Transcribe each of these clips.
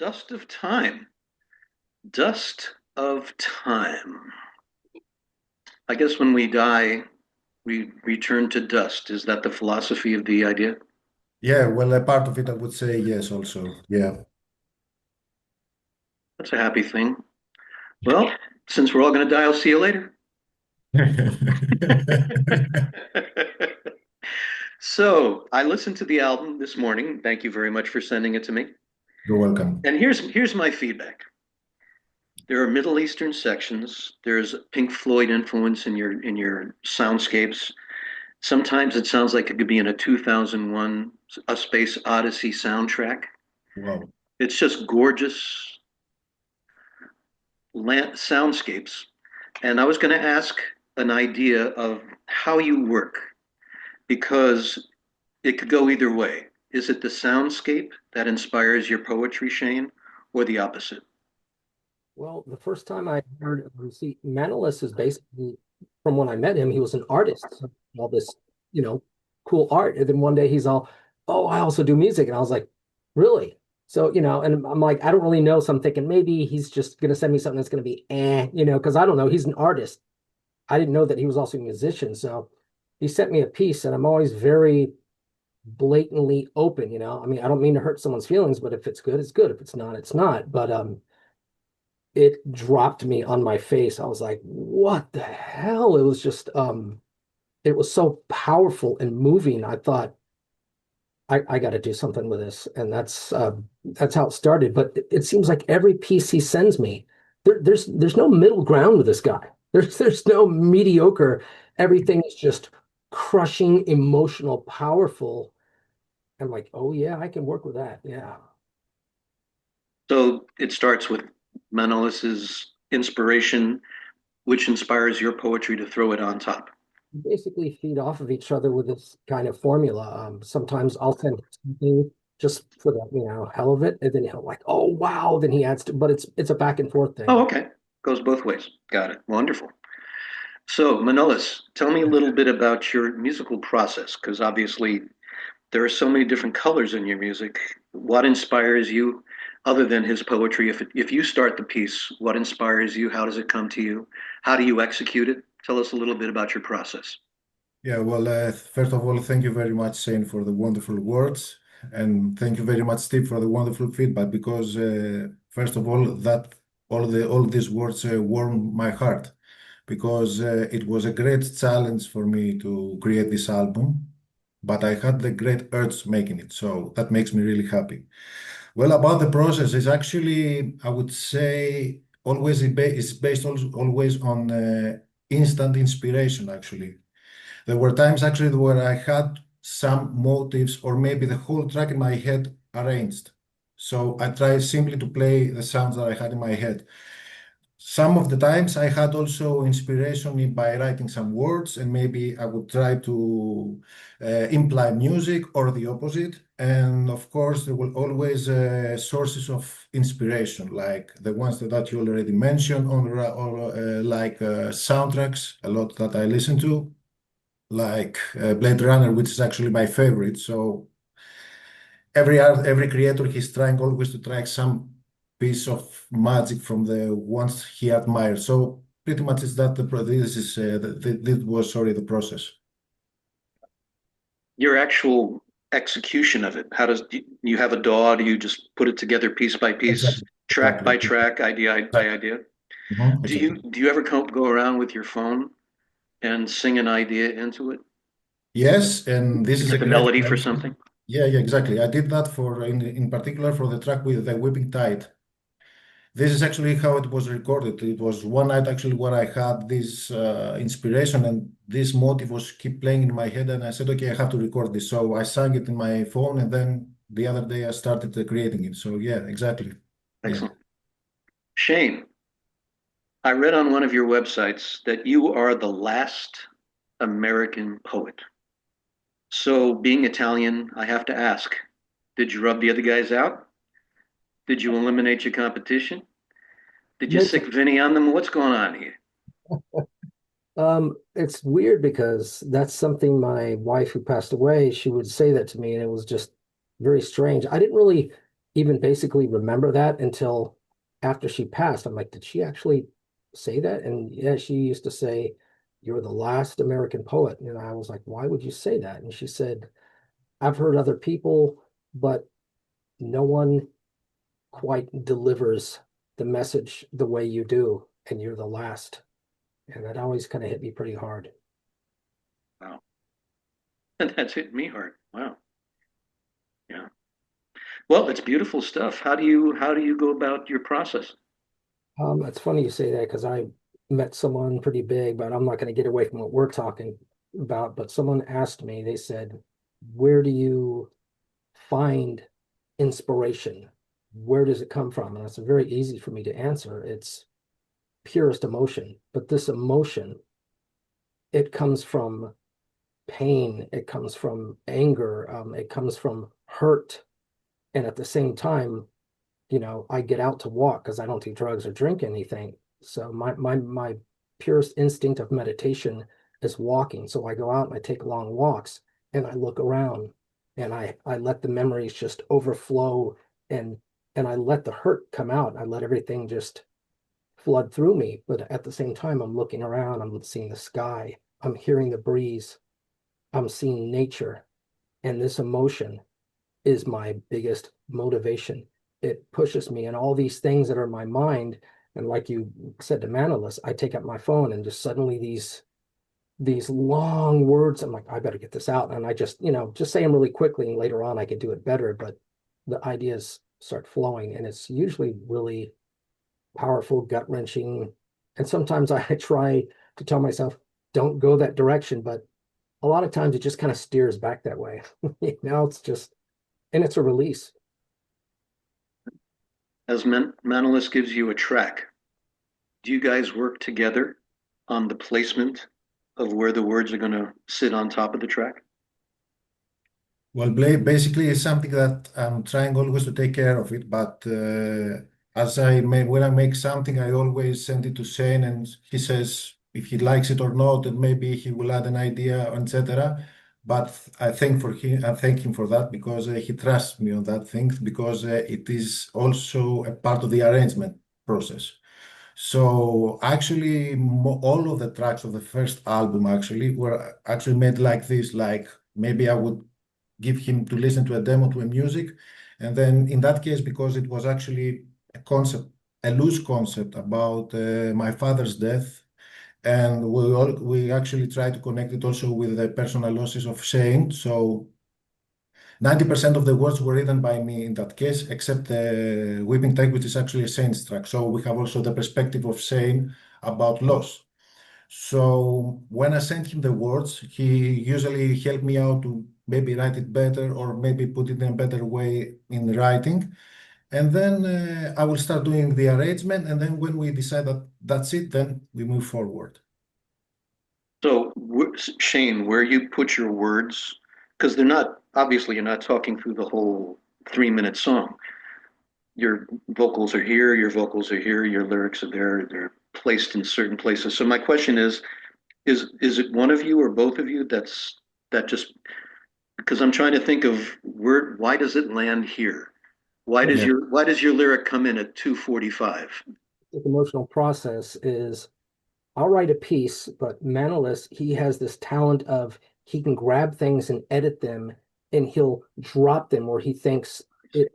Dust of Time. Dust of Time. I guess when we die, we return to dust. Is that the philosophy of the idea? Yeah, well, a part of it, I would say yes, also. Yeah. That's a happy thing. Well, since we're all going to die, I'll see you later. So I listened to the album this morning. Thank you very much for sending it to me. You're welcome. And here's my feedback. There are Middle Eastern sections. There's Pink Floyd influence in your soundscapes. Sometimes it sounds like it could be in a 2001 A Space Odyssey soundtrack. Wow. It's just gorgeous soundscapes. And I was going to ask an idea of how you work because it could go either way. Is it the soundscape that inspires your poetry, Shane, or the opposite? Well, the first time I heard, see, Manolis is basically, from when I met him, he was an artist, so all this, you know, cool art. And then one day he's all, oh, I also do music. And I was like, really? So, and I'm like, I don't really know. So I'm thinking maybe he's just going to send me something that's going to be because I don't know. He's an artist. I didn't know that he was also a musician. So he sent me a piece, and I'm always very blatantly open. I mean, I don't mean to hurt someone's feelings, but if it's good, it's good. If it's not, it's not. But it dropped me on my face. I was like, what the hell? It was just it was so powerful and moving. I thought I got to do something with this. And that's how it started. But it seems like every piece he sends me, there's no middle ground with this guy. There's no mediocre. Everything is just crushing, emotional, powerful. I'm like, oh yeah, I can work with that. Yeah. So it starts with Manolis's inspiration, which inspires your poetry to throw it on top. Basically feed off of each other with this kind of formula. Sometimes I'll send something just for the hell of it, and then he'll like, oh wow, then he adds to, but it's a back and forth thing. Oh, okay. Goes both ways. Got it. Wonderful. So, Manolis, tell me a little bit about your musical process, because obviously there are so many different colors in your music. What inspires you, other than his poetry? If you start the piece, what inspires you? How does it come to you? How do you execute it? Tell us a little bit about your process. Yeah, well, first of all, thank you very much, Shane, for the wonderful words. And thank you very much, Steve, for the wonderful feedback because first of all, that all these words warm my heart because it was a great challenge for me to create this album, but I had the great urge making it. So that makes me really happy. Well, about the process is actually, I would say, it's based always on instant inspiration, actually. There were times actually where I had some motives or maybe the whole track in my head arranged. So I tried simply to play the sounds that I had in my head. Some of the times I had also inspiration by writing some words, and maybe I would try to imply music or the opposite. And of course, there will always sources of inspiration, like the ones that you already mentioned, or like soundtracks, a lot that I listen to, like Blade Runner, which is actually my favorite. So every creator, he's trying always to try some piece of magic from the ones he admired. So pretty much is that this is this was sorry the process. Your actual execution of it. How does you have a DAW? Do you just put it together piece by piece, Exactly. track Exactly. by track, idea by idea? Do you Exactly. do you ever go around with your phone and sing an idea into it Yes, and this to is a get the great melody for question. something? Yeah, yeah, exactly. I did that for in particular for the track with the Whipping Tide. This is actually how it was recorded. It was one night actually where I had this inspiration and this motive was keep playing in my head, and I said, okay, I have to record this. So I sang it in my phone, and then the other day I started creating it. So yeah, exactly. Yeah. Excellent. Shane, I read on one of your websites that you are the last American poet. So, being Italian, I have to ask, did you rub the other guys out? Did you eliminate your competition? Did you sick Mental. Vinny on them? What's going on here? It's weird because that's something my wife who passed away, she would say that to me, and it was just very strange. I didn't really even basically remember that until after she passed. I'm like, did she actually say that? And yeah, she used to say, "You're the last American poet." And I was like, why would you say that? And she said, I've heard other people, but no one quite delivers the message the way you do, and you're the last. And that always kind of hit me pretty hard. Wow. That's hit me hard. Wow. Yeah. Well, it's beautiful stuff. How do you go about your process? It's funny you say that because I met someone pretty big, but I'm not going to get away from what we're talking about. But someone asked me, they said, where do you find inspiration? Where does it come from? And it's very easy for me to answer. It's purest emotion. But this emotion, it comes from pain, it comes from anger, it comes from hurt. And at the same time, I get out to walk because I don't do drugs or drink anything. So my purest instinct of meditation is walking. So I go out and I take long walks and I look around and I let the memories just overflow and and I let the hurt come out. I let everything just flood through me. But at the same time, I'm looking around, I'm seeing the sky, I'm hearing the breeze, I'm seeing nature. And this emotion is my biggest motivation. It pushes me, and all these things that are in my mind. And like you said to Manolis, I take up my phone and just suddenly these long words. I'm like, I better get this out. And I just say them really quickly, and later on I can do it better. But the ideas start flowing, and it's usually really powerful, gut wrenching. And sometimes I try to tell myself, don't go that direction, but a lot of times it just kind of steers back that way. It's just, and it's a release. As Manolis gives you a track, do you guys work together on the placement of where the words are going to sit on top of the track? Well, basically, it's something that I'm trying always to take care of it. But when I make something, I always send it to Shane, and he says if he likes it or not, and maybe he will add an idea, etc. But I thank him for that because he trusts me on that thing because it is also a part of the arrangement process. So actually, all of the tracks of the first album actually were actually made like this. Like maybe I would give him to listen to a demo to a music, and then in that case, because it was actually a concept, a loose concept about my father's death, and we actually try to connect it also with the personal losses of Shane. So 90% of the words were written by me in that case, except the Weeping Tide, which is actually a Saint's track. So we have also the perspective of Saint about loss. So when I sent him the words, he usually helped me out to maybe write it better or maybe put it in a better way in writing. And then I will start doing the arrangement. And then when we decide that that's it, then we move forward. So, Shane, where you put your words, because they're not, obviously, you're not talking through the whole 3 minute song. Your vocals are here, your vocals are here, your lyrics are there, they're placed in certain places. So my question is it one of you or both of you that just because I'm trying to think of why does it land here? Why does The Yeah. your lyric come in at 2:45? emotional process is I'll write a piece, but Manolis, he has this talent of he can grab things and edit them and he'll drop them where he thinks it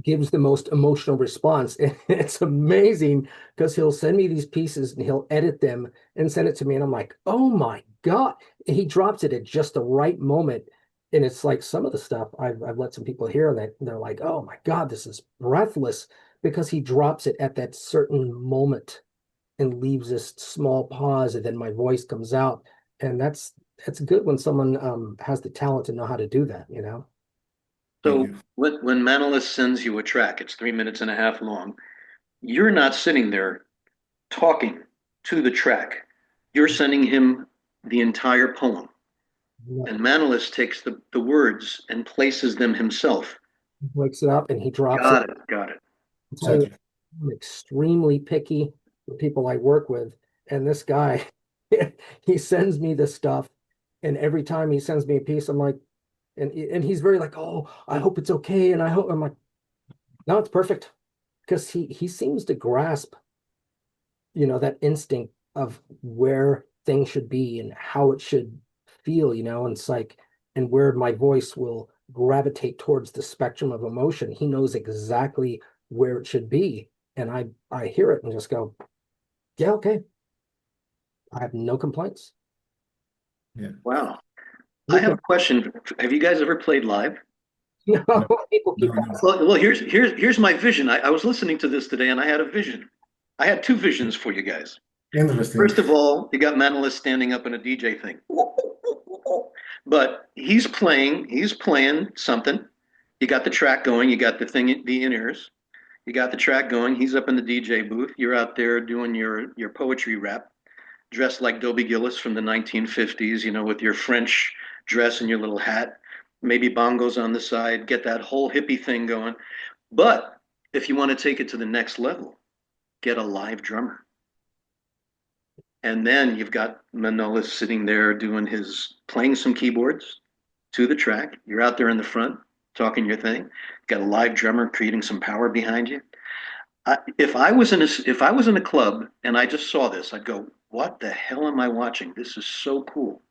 gives the most emotional response. And it's amazing because he'll send me these pieces and he'll edit them and send it to me. And I'm like, oh my God. And he drops it at just the right moment. And it's like some of the stuff I've let some people hear and they're like, oh my God, this is breathless because he drops it at that certain moment and leaves this small pause, and then my voice comes out. And that's good when someone has the talent to know how to do that. Thank So you. when Manolis sends you a track, it's 3 minutes and a half long. You're not sitting there talking to the track. You're sending him the entire poem. And Manolis takes the words and places them himself. He wakes it up and he drops it. Got it. Got it. I'll tell you, Exactly. I'm extremely picky with people I work with. And this guy, he sends me this stuff. And every time he sends me a piece, I'm like, and he's very like, oh, I hope it's okay. And I'm like, No, it's perfect because he seems to grasp, that instinct of where things should be and how it should feel, and it's like, and where my voice will gravitate towards the spectrum of emotion. He knows exactly where it should be. And I hear it and just go, yeah, okay. I have no complaints. Yeah. Wow. I We have a can, question. Have you guys ever played live? no, No, people no, keep no. asking. Well, here's my vision. I was listening to this today, and I had a vision. I had two visions for you guys. Interesting. First of all, you got Manolis standing up in a DJ thing, but he's playing something. You got the track going. You got the thing, the in ears. You got the track going. He's up in the DJ booth. You're out there doing your poetry rap, dressed like Dobie Gillis from the 1950s. With your French dress and your little hat. Maybe bongos on the side. Get that whole hippie thing going. But if you want to take it to the next level, get a live drummer. And then you've got Manolis sitting there doing playing some keyboards to the track. You're out there in the front talking your thing. Got a live drummer creating some power behind you. If I was in a club and I just saw this, I'd go, "What the hell am I watching? This is so cool."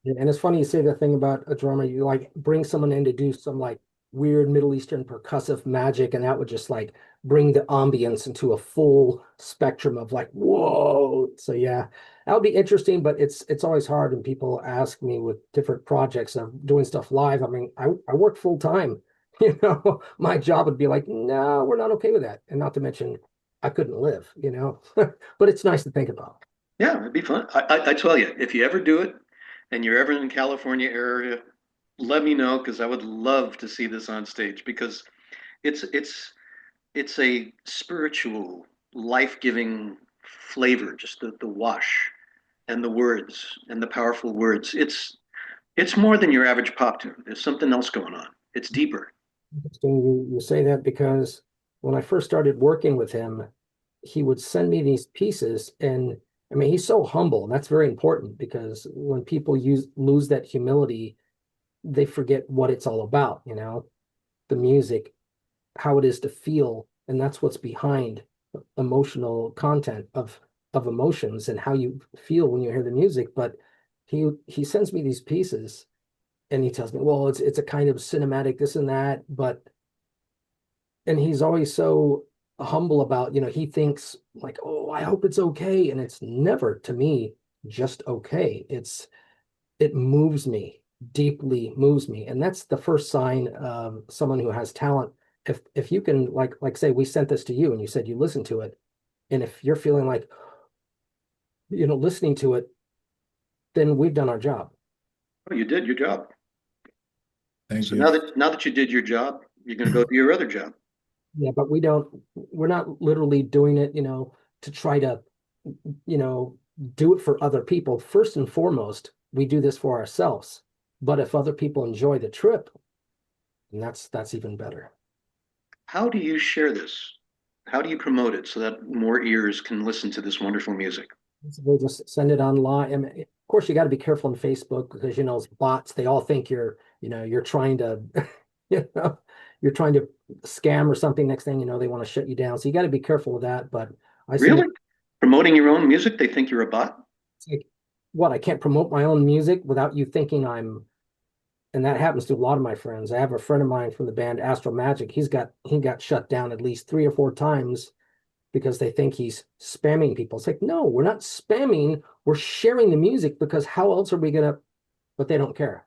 Yeah, and it's funny you say the thing about a drummer. You like bring someone in to do some like weird Middle Eastern percussive magic, and that would just like bring the ambience into a full spectrum of like, whoa. So yeah, that would be interesting, but it's always hard when people ask me with different projects of doing stuff live. I mean, I work full time. My job would be like, no, we're not okay with that. And not to mention I couldn't live. But it's nice to think about. Yeah, it'd be fun. I tell you, if you ever do it and you're ever in the California area, let me know because I would love to see this on stage because it's it's it's a spiritual, life-giving flavor, just the wash and the words and the powerful words. It's more than your average pop tune. There's something else going on. It's deeper. Interesting you say that because when I first started working with him, he would send me these pieces, and I mean he's so humble, and that's very important because when people lose that humility, they forget what it's all about, the music, how it is to feel, and that's what's behind emotional content of emotions and how you feel when you hear the music. But he sends me these pieces and he tells me, well, it's a kind of cinematic this and that, but and he's always so humble about, he thinks like, oh, I hope it's okay. And it's never to me just okay. It moves me, deeply moves me. And that's the first sign of someone who has talent. If you can like say we sent this to you and you said you listened to it, and if you're feeling like, listening to it, then we've done our job. Oh, you did your job. Thank So you. now that you did your job, you're going to go do your other job. Yeah, but we're not literally doing it, to try to, you know, do it for other people. First and foremost, we do this for ourselves. But if other people enjoy the trip, then that's even better. How do you share this? How do you promote it so that more ears can listen to this wonderful music? We'll just send it online. I mean, of course, you got to be careful on Facebook because it's bots. They all think you're trying to, you know, you're trying to scam or something. Next thing you know, they want to shut you down. So you got to be careful with that. But I send it Really? Promoting your own music, they think you're a bot? like, what, I can't promote my own music without you thinking I'm, and that happens to a lot of my friends. I have a friend of mine from the band Astral Magic. He got shut down at least 3 or 4 times because they think he's spamming people. It's like, no, we're not spamming. We're sharing the music because how else are we gonna? But they don't care.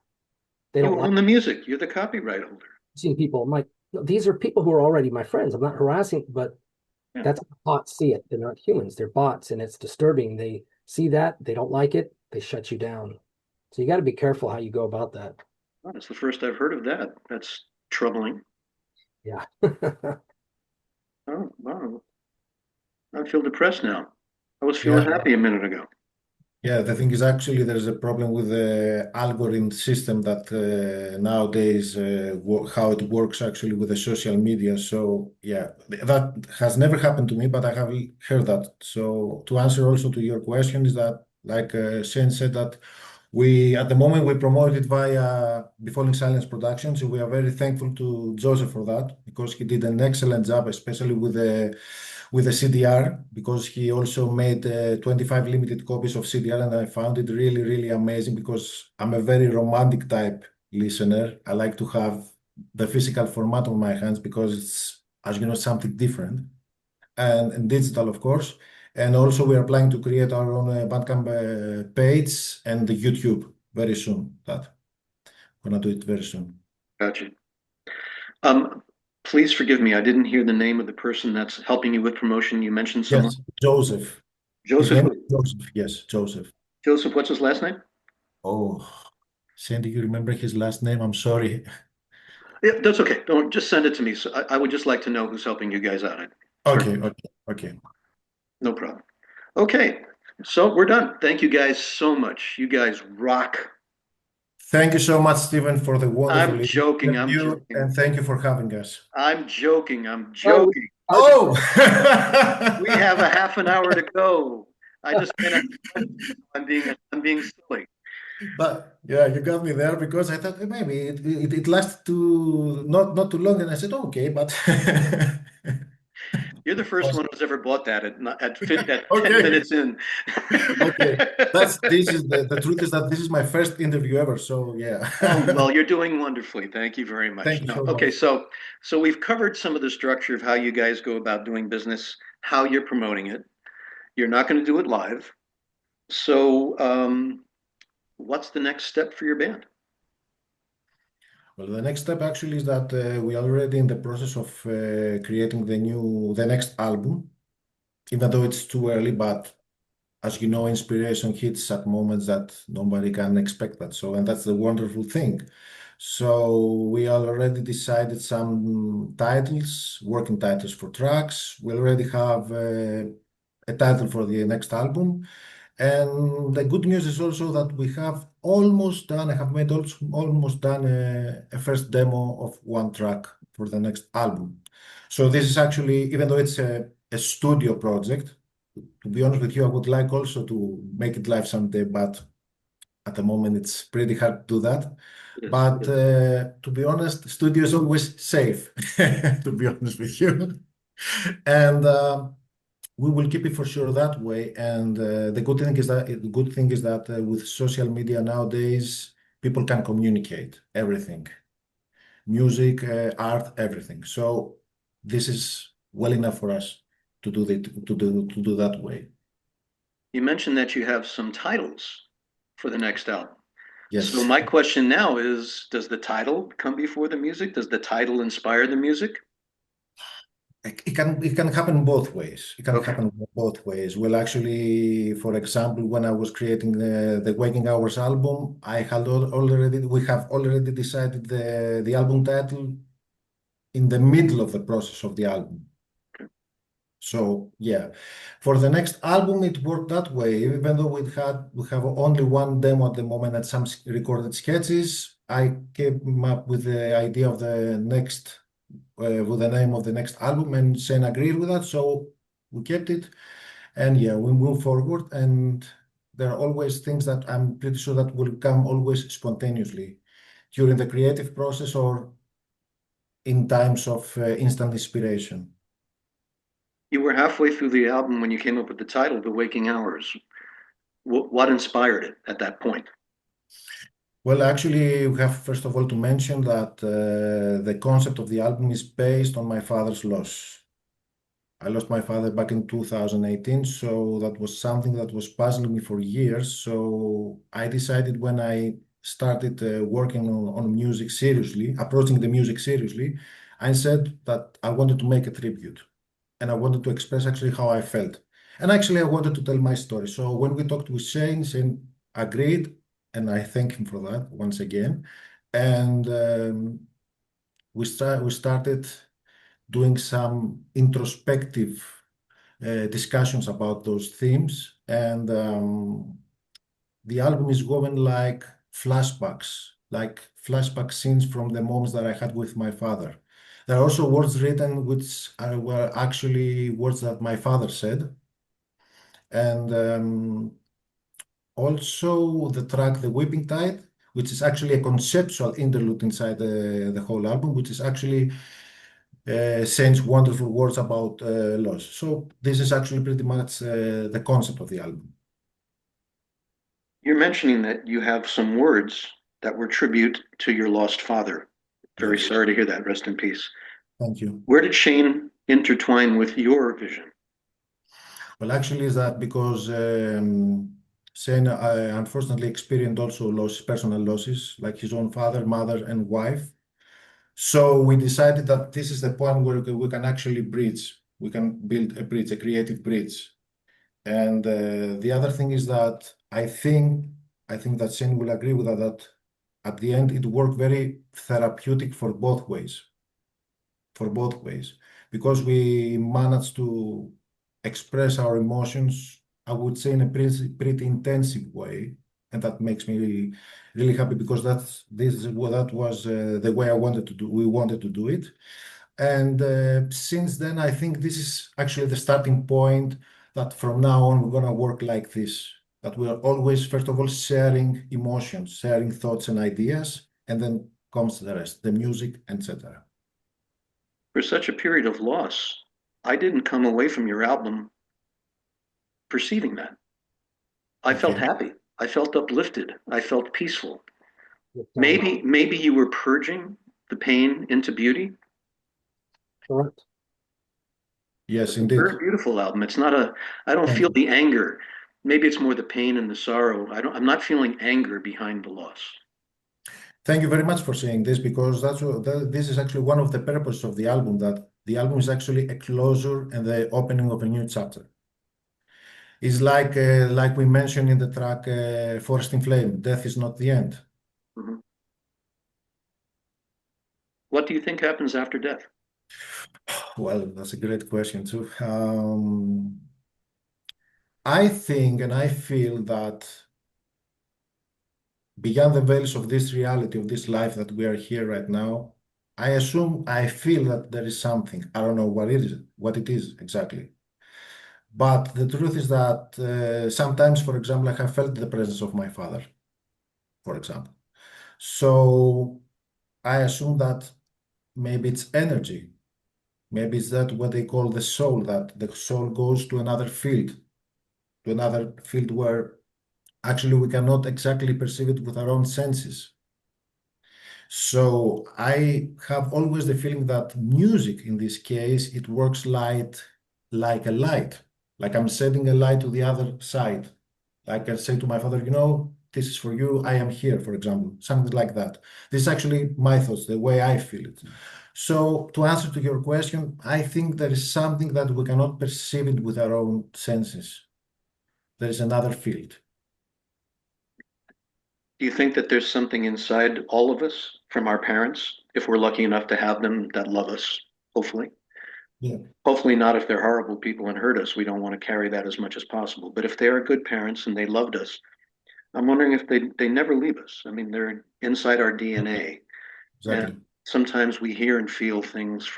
They don't You like own the music. You're the copyright holder. seeing people. I'm like, no, these are people who are already my friends. I'm not harassing, but Yeah. that's how bots see it. They're not humans. They're bots, and it's disturbing. They see that they don't like it. They shut you down. So you got to be careful how you go about that. Oh, that's the first I've heard of that. That's troubling. Yeah. Oh, wow. I feel depressed now. I was Yeah, feeling happy a minute ago. yeah. The thing is, actually, there's a problem with the algorithm system that nowadays how it works actually with the social media. So yeah, that has never happened to me, but I have heard that. So to answer also to your question is that, like Shane said, that We at the moment we promote it via Befalling Silence Productions. We are very thankful to Joseph for that because he did an excellent job, especially with the CDR, because he also made 25 limited copies of CDR, and I found it really, really amazing because I'm a very romantic type listener. I like to have the physical format on my hands because it's, as you know, something different, and digital, of course. And also, we are planning to create our own Bandcamp page and the YouTube very soon. That we're gonna do it very soon. Gotcha. Um, please forgive me. I didn't hear the name of the person that's helping you with promotion. You mentioned someone. Yes, Joseph. His Joseph name who? is Joseph. Yes, Joseph. Joseph, what's his last name? Oh, Sandy, you remember his last name? I'm sorry. Yeah, that's okay. Don't just send it to me. So I would just like to know who's helping you guys out. Sure, Okay, okay, okay. no problem. Okay, so we're done. Thank you guys so much. You guys rock. Thank you so much, Stephen, for the wonderful I'm joking. I'm interview, joking. and thank you for having us. I'm joking. I'm Oh, joking. our Oh, We have a half an hour to go. I just ran out of questions. I'm being silly. but yeah, you got me there because I thought maybe it lasted too not too long, and I said okay, but You're the first one who's ever bought that at 10 okay, minutes in. okay. This is the truth is that this is my first interview ever, so yeah. Oh, well, you're doing wonderfully. Thank you very much. Thank you No, so okay, much. so we've covered some of the structure of how you guys go about doing business, how you're promoting it. You're not going to do it live. So, what's the next step for your band? Well, the next step actually is that we are already in the process of creating the next album, even though it's too early, but as you know, inspiration hits at moments that nobody can expect that. So, and that's the wonderful thing. So we already decided some titles, working titles for tracks. We already have a title for the next album. And the good news is also that we have almost done, I have made also almost done a first demo of one track for the next album. So this is actually, even though it's a studio project, to be honest with you, I would like also to make it live someday, but at the moment it's pretty hard to do that. Yes. But to be honest, studio is always safe, to be honest with you. And we will keep it for sure that way. And the good thing is that with social media nowadays, people can communicate everything, music, art, everything. So this is well enough for us to do that way. You mentioned that you have some titles for the next album. So Yes. my question now is, does the title come before the music? Does the title inspire the music? It can happen both ways. It can Okay. happen both ways. Well, actually, for example, when I was creating the Waking Hours album, I had already we have already decided the album title in the middle of the process of the album. So yeah, for the next album, it worked that way. Even though we have only one demo at the moment and some recorded sketches, I came up with the idea of the next with the name of the next album, and Shane agreed with that, so we kept it. And yeah, we move forward, and there are always things that I'm pretty sure that will come always spontaneously during the creative process or in times of instant inspiration. You were halfway through the album when you came up with the title, The Waking Hours. What inspired it at that point? Well, actually, we have first of all to mention that the concept of the album is based on my father's loss. I lost my father back in 2018, so that was something that was puzzling me for years. So I decided when I started working on music seriously, approaching the music seriously, I said that I wanted to make a tribute and I wanted to express actually how I felt. And actually, I wanted to tell my story. So when we talked with Shane, Shane agreed, and I thank him for that once again. And we started doing some introspective discussions about those themes. And the album is going like flashback scenes from the moments that I had with my father. There are also words written which were actually words that my father said. And Also, the track "The Weeping Tide," which is actually a conceptual interlude inside the whole album, which is actually Saint's wonderful words about loss. So this is actually pretty much the concept of the album. You're mentioning that you have some words that were tribute to your lost father. Very Yes, sorry to hear that. Rest in peace. thank you. Where did Shane intertwine with your vision? Well, actually, is that because Saint unfortunately experienced also personal losses, like his own father, mother, and wife. So we decided that this is the point where we can actually bridge. We can build a bridge, a creative bridge. And the other thing is that I think that Shane will agree with that, that at the end it worked very therapeutic for both ways, because we managed to express our emotions, I would say, in a pretty intensive way. And that makes me really happy because that was the way I wanted to do. We wanted to do it, and since then, I think this is actually the starting point that from now on we're gonna work like this. That we are always, first of all, sharing emotions, sharing thoughts and ideas, and then comes the rest, the music, etc. For such a period of loss, I didn't come away from your album perceiving that. I felt Okay. happy. I felt uplifted. I felt peaceful. With, Maybe you were purging the pain into beauty. correct. Yes, It's a very indeed. beautiful album. It's not a, I don't Thank feel you. the anger. Maybe it's more the pain and the sorrow. I'm not feeling anger behind the loss. Thank you very much for saying this because this is actually one of the purposes of the album. That the album is actually a closure and the opening of a new chapter. It's like we mentioned in the track "Forest in Flame." Death is not the end. Mhm. What do you think happens after death? Well, that's a great question too. I think and I feel that beyond the veils of this reality, of this life that we are here right now, I feel that there is something. I don't know what it is exactly. But the truth is that sometimes, for example, I have felt the presence of my father, for example. So I assume that maybe it's energy. Maybe it's that what they call the soul, that the soul goes to another field where actually we cannot exactly perceive it with our own senses. So I have always the feeling that music, in this case, it works like a light, like I'm setting a light to the other side. Like I say to my father, this is for you, I am here, for example, something like that. This is actually my thoughts, the way I feel it. So to answer to your question, I think there is something that we cannot perceive it with our own senses. There is another field. Do you think that there's something inside all of us from our parents, if we're lucky enough to have them that love us, hopefully? Yeah, Hopefully not if they're horrible people and hurt us. We don't want to carry that as much as possible. But if they are good parents and they loved us, I'm wondering if they never leave us. I mean, they're inside our DNA. And exactly. sometimes we hear and feel things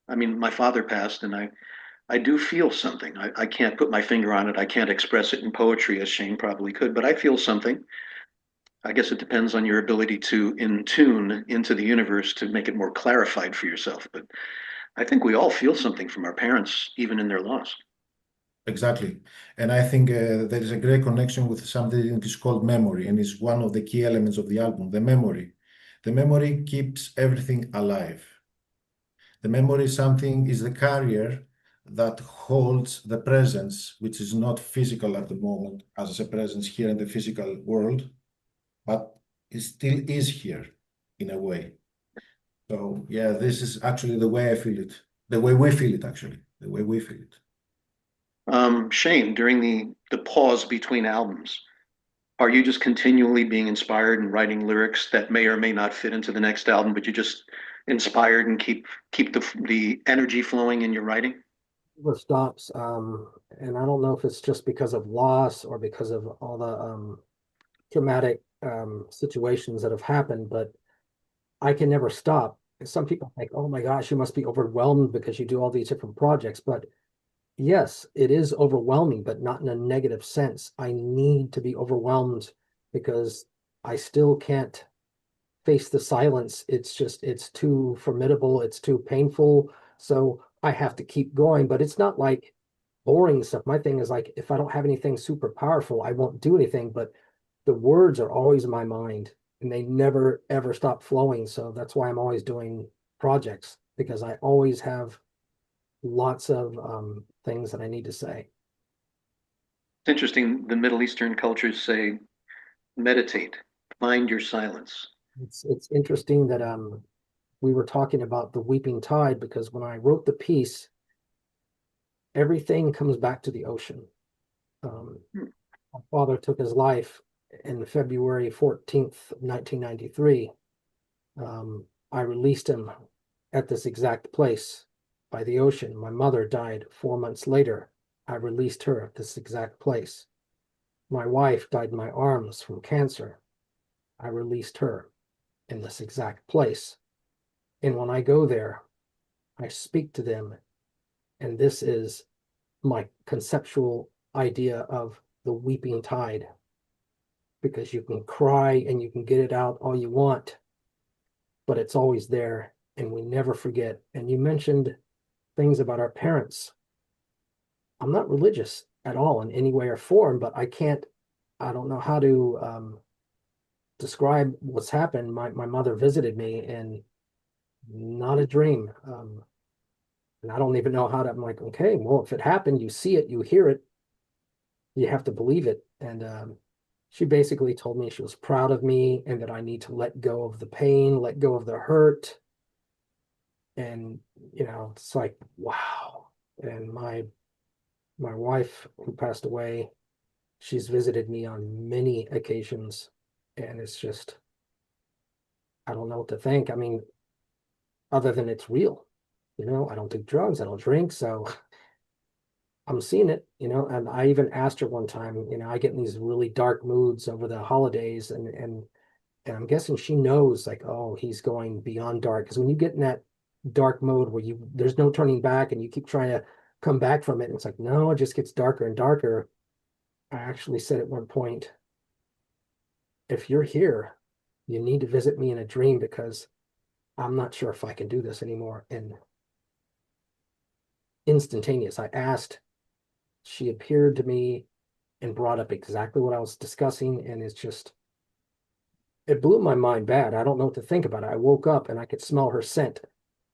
I mean, my father passed and I do feel something. I can't put my finger on it. I can't express it in poetry as Shane probably could, but I feel something. I guess it depends on your ability to in tune into the universe to make it more clarified for yourself. But I think we all feel something from our parents, even in their loss. Exactly. And I think there is a great connection with something that is called memory, and it's one of the key elements of the album, the memory. The memory keeps everything alive. The memory is the carrier that holds the presence, which is not physical at the moment as a presence here in the physical world, but it still is here in a way. So yeah, this is actually the way I feel it, the way we feel it actually, the way we feel it. Shane, during the pause between albums, are you just continually being inspired and writing lyrics that may or may not fit into the next album, but you just inspired and keep the energy flowing in your writing? Never stops. And I don't know if it's just because of loss or because of all the traumatic situations that have happened, but I can never stop. Some people think, oh my gosh, you must be overwhelmed because you do all these different projects. But yes, it is overwhelming, but not in a negative sense. I need to be overwhelmed because I still can't face the silence. It's just, it's too formidable, it's too painful. So I have to keep going, but it's not like boring stuff. My thing is like, if I don't have anything super powerful, I won't do anything, but the words are always in my mind and they never ever stop flowing. So that's why I'm always doing projects because I always have lots of things that I need to say. It's interesting. The Middle Eastern cultures say, meditate, find your silence. It's interesting that we were talking about the weeping tide because when I wrote the piece, everything comes back to the ocean. Um, Hmm. my father took his life in February 14th, 1993. I released him at this exact place by the ocean. My mother died 4 months later. I released her at this exact place. My wife died in my arms from cancer. I released her in this exact place. And when I go there, I speak to them. And this is my conceptual idea of the weeping tide because you can cry and you can get it out all you want, but it's always there and we never forget. And you mentioned things about our parents. I'm not religious at all in any way or form, but I don't know how to describe what's happened. My mother visited me and not a dream. And I don't even know how to, I'm like, okay, well, if it happened, you see it, you hear it, you have to believe it. And she basically told me she was proud of me and that I need to let go of the pain, let go of the hurt. And, it's like, wow. And my wife, who passed away, she's visited me on many occasions. And it's just, I don't know what to think. I mean, other than it's real, I don't do drugs, I don't drink. So I'm seeing it, and I even asked her one time, I get in these really dark moods over the holidays and I'm guessing she knows like, oh, he's going beyond dark. Because when you get in that dark mode where there's no turning back and you keep trying to come back from it, and it's like, no, it just gets darker and darker. I actually said at one point, if you're here, you need to visit me in a dream because I'm not sure if I can do this anymore. And instantaneous, I asked, she appeared to me and brought up exactly what I was discussing. And it blew my mind bad. I don't know what to think about it. I woke up and I could smell her scent.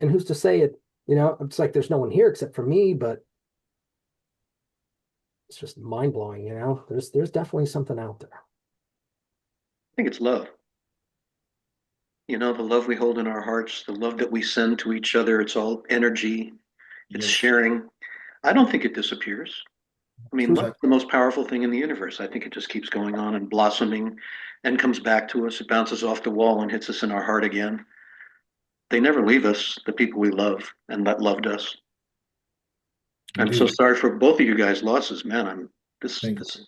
And who's to say it, it's like there's no one here except for me, but it's just mind blowing. There's definitely something out there. I think it's love. The love we hold in our hearts, the love that we send to each other. It's all energy, it's Yes, sharing. I don't think it disappears. I mean, True. love's exactly. the most powerful thing in the universe. I think it just keeps going on and blossoming and comes back to us. It bounces off the wall and hits us in our heart again. They never leave us, the people we love and that loved us. I'm so Indeed. sorry for both of you guys' losses, man. This Thank this you.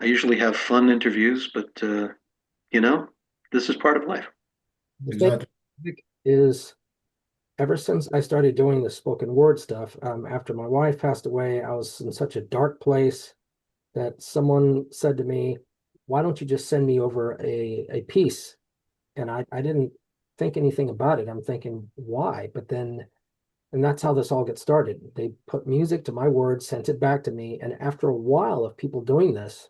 I usually have fun interviews, but you know, this is part of life. The thing Exactly. is, ever since I started doing the spoken word stuff, after my wife passed away, I was in such a dark place that someone said to me, why don't you just send me over a piece? And I didn't think anything about it. I'm thinking, why? But then, and that's how this all gets started. They put music to my words, sent it back to me. And after a while of people doing this,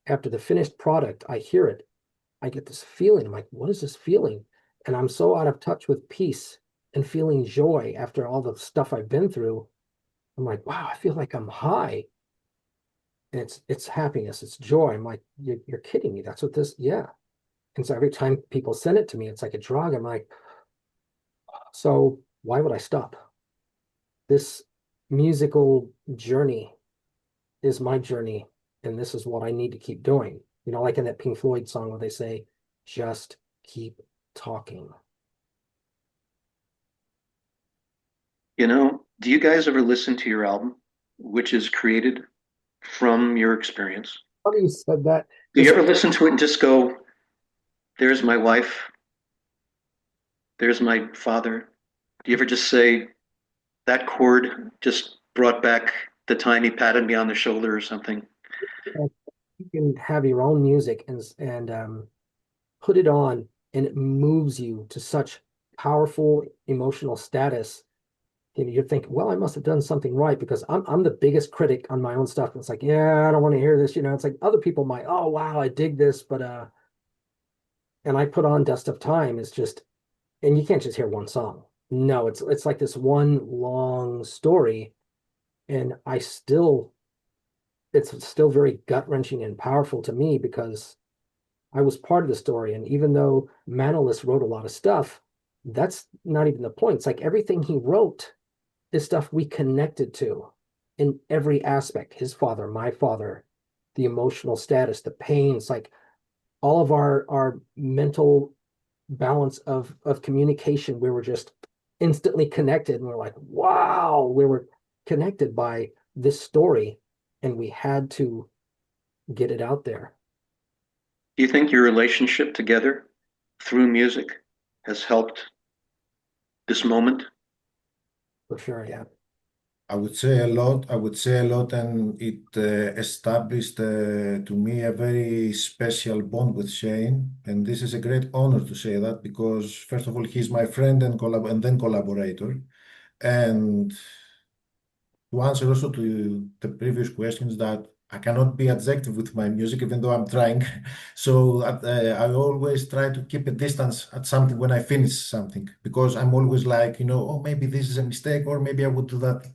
after the finished product, I hear it. I get this feeling. I'm like, what is this feeling? And I'm so out of touch with peace and feeling joy after all the stuff I've been through. I'm like, wow, I feel like I'm high. And it's happiness, it's joy. I'm like, you're kidding me. That's what this, yeah. And so every time people send it to me, it's like a drug. I'm like, so why would I stop? This musical journey is my journey, and this is what I need to keep doing. Like in that Pink Floyd song where they say, just keep talking. Do you guys ever listen to your album, which is created from your experience? Funny you said that. Do you It's ever listen to it and just go, there's my wife, there's my father? Do you ever just say, that chord just brought back? the time he patted me on the shoulder or something. And you can have your own music and put it on, and it moves you to such powerful emotional status. And you're thinking, well, I must have done something right because I'm the biggest critic on my own stuff. And it's like, yeah, I don't want to hear this. It's like other people might, oh wow, I dig this, but and I put on Dust of Time. It's just, and you can't just hear one song. No, it's like this one long story, and it's still very gut-wrenching and powerful to me because I was part of the story. And even though Manolis wrote a lot of stuff, that's not even the point. It's like everything he wrote is stuff we connected to in every aspect. His father, my father, the emotional status, the pain. It's like all of our mental balance of communication. We were just instantly connected, and we're like, wow, we were connected by this story, and we had to get it out there. Do you think your relationship together through music has helped this moment? For sure, yeah. I would say a lot. I would say a lot, and it established to me a very special bond with Shane. And this is a great honor to say that because, first of all, he's my friend and and then collaborator. And to answer also to the previous questions, that I cannot be adjective with my music, even though I'm trying. So I always try to keep a distance at something when I finish something because I'm always like, oh, maybe this is a mistake, or maybe I would do that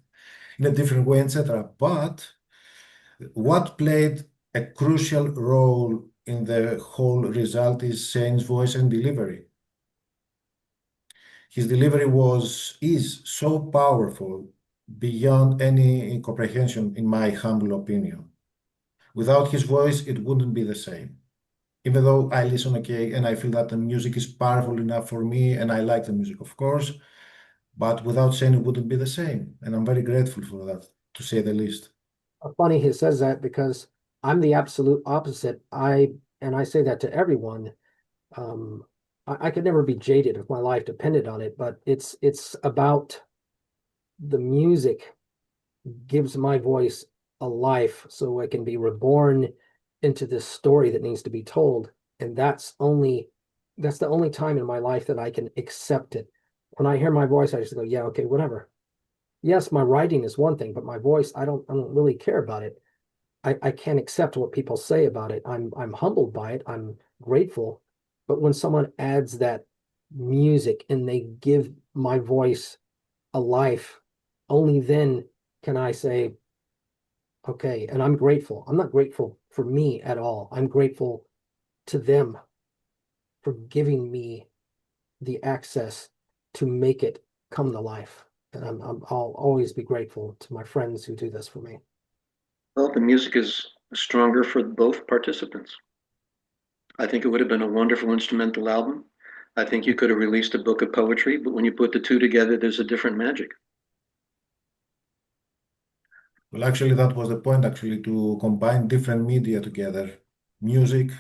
in a different way, etc. But what played a crucial role in the whole result is Shane's voice and delivery. His delivery is so powerful beyond any comprehension, in my humble opinion. Without his voice, it wouldn't be the same. Even though I listen okay and I feel that the music is powerful enough for me and I like the music, of course, but without Shane, it wouldn't be the same. And I'm very grateful for that, to say the least. Funny he says that because I'm the absolute opposite. I say that to everyone. Um, I could never be jaded if my life depended on it, but it's about the music gives my voice a life so it can be reborn into this story that needs to be told. And that's the only time in my life that I can accept it. When I hear my voice, I just go, yeah, okay, whatever. Yes, my writing is one thing, but my voice, I don't really care about it. I can't accept what people say about it. I'm humbled by it. I'm grateful. But when someone adds that music and they give my voice a life, only then can I say, okay, and I'm grateful. I'm not grateful for me at all. I'm grateful to them for giving me the access to make it come to life. And I'll always be grateful to my friends who do this for me. Well, the music is stronger for both participants. I think it would have been a wonderful instrumental album. I think you could have released a book of poetry, but when you put the two together, there's a different magic. Well, actually, that was the point, actually, to combine different media together, music,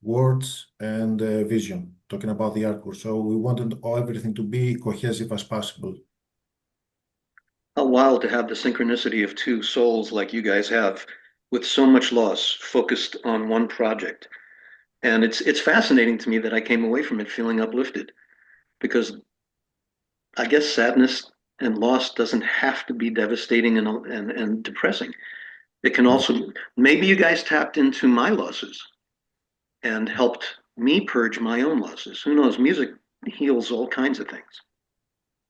words, and vision, talking about the artwork. So we wanted everything to be cohesive as possible. How wild to have the synchronicity of two souls like you guys have, with so much loss focused on one project. And it's fascinating to me that I came away from it feeling uplifted because I guess sadness and loss doesn't have to be devastating and depressing. It can Indeed, also, maybe you guys tapped into my losses and helped me purge my own losses. Who knows? Music heals all kinds of things.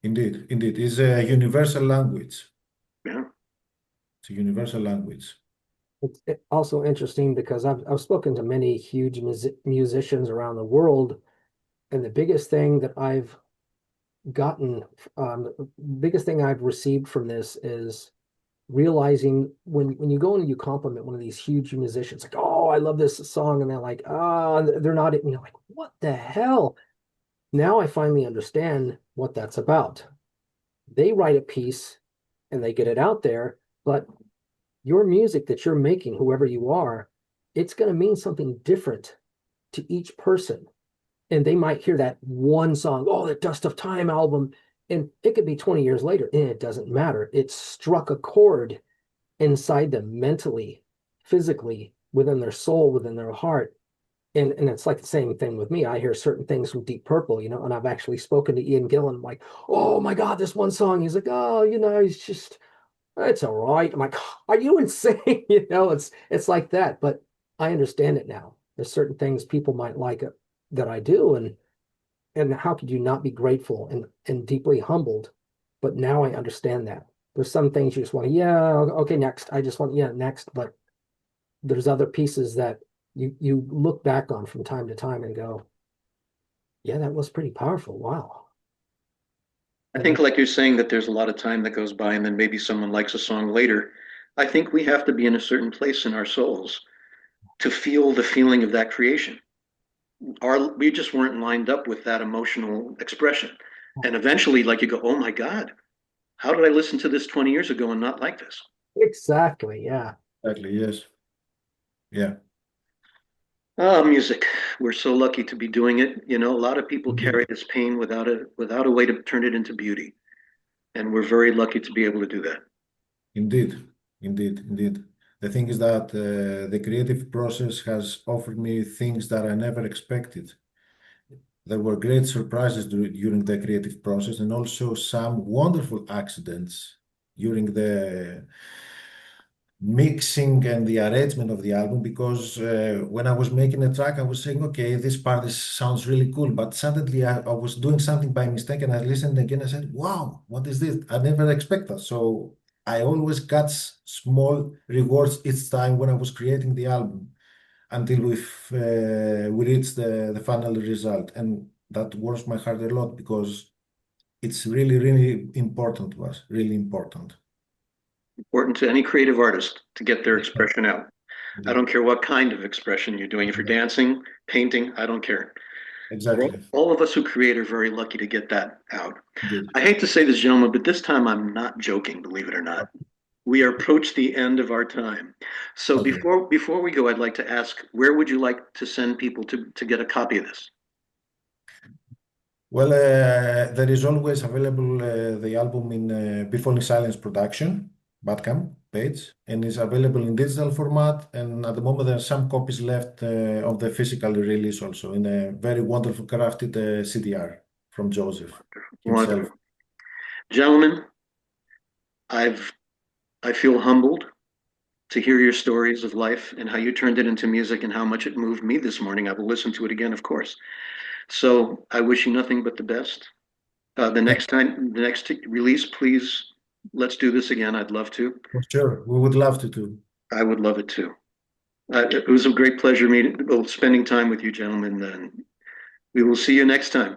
indeed. It's a universal language. Yeah. It's a universal language. It's also interesting because I've spoken to many huge musicians around the world, and the biggest thing that I've gotten, biggest thing I've received from this is realizing when you go and you compliment one of these huge musicians, like, oh, I love this song, and they're like, ah, they're not, and you're like, what the hell? Now I finally understand what that's about. They write a piece and they get it out there, but your music that you're making, whoever you are, it's going to mean something different to each person. And they might hear that one song, oh, the Dust of Time album, and it could be 20 years later, and it doesn't matter. It struck a chord inside them mentally, physically, within their soul, within their heart. And it's like the same thing with me. I hear certain things from Deep Purple, and I've actually spoken to Ian Gillan. I'm like, oh my God, this one song. He's like, oh, it's all right. I'm like, are you insane? It's like that. But I understand it now. There's certain things people might like that I do, and how could you not be grateful and deeply humbled? But now I understand that. There's some things you just want to, yeah, okay, next. I just want, yeah, next. But there's other pieces that you look back on from time to time and go, yeah, that was pretty powerful. Wow. I And think, like you're saying, that there's a lot of time that goes by, and then maybe someone likes a song later. I think we have to be in a certain place in our souls to feel the feeling of that creation. We just weren't lined up with that emotional expression. And eventually, like you go, oh my God, how did I listen to this 20 years ago and not like this? exactly, yeah. Exactly, yes. Yeah, Ah, music. We're so lucky to be doing it. You know, a lot of people indeed, carry this pain without a way to turn it into beauty. And we're very lucky to be able to do that. indeed, indeed. The thing is that the creative process has offered me things that I never expected. There were great surprises during the creative process and also some wonderful accidents during the mixing and the arrangement of the album because when I was making a track, I was saying, okay, this part sounds really cool, but suddenly I was doing something by mistake and I listened again. I said, wow, what is this? I never expect that. So I always got small rewards each time when I was creating the album until we reached the final result. And that warms my heart a lot because it's really, really important to us, really important. Important to any creative artist to get their Yeah, expression out. I indeed. don't care what kind of expression you're doing. If you're dancing, painting, I don't care. Exactly. All of us who create are very lucky to get that out. Indeed. I hate to say this, gentlemen, but this time I'm not joking, believe it or not. We are approach the end of our time. So Okay. before we go, I'd like to ask, where would you like to send people to get a copy of this? Well, there is always available the album in Befalling Silence Production, Bandcamp page, and is available in digital format. And at the moment, there are some copies left of the physical release also in a very wonderful crafted CDR from Joseph himself. Wonderful. Gentlemen, I've I feel humbled to hear your stories of life and how you turned it into music and how much it moved me this morning. I will listen to it again, of course. So I wish you nothing but the best. The next release, please, let's do this again. I'd love to. For sure, we would love to too. I would love it too. It was a great pleasure spending time with you, gentlemen. And we will see you next time.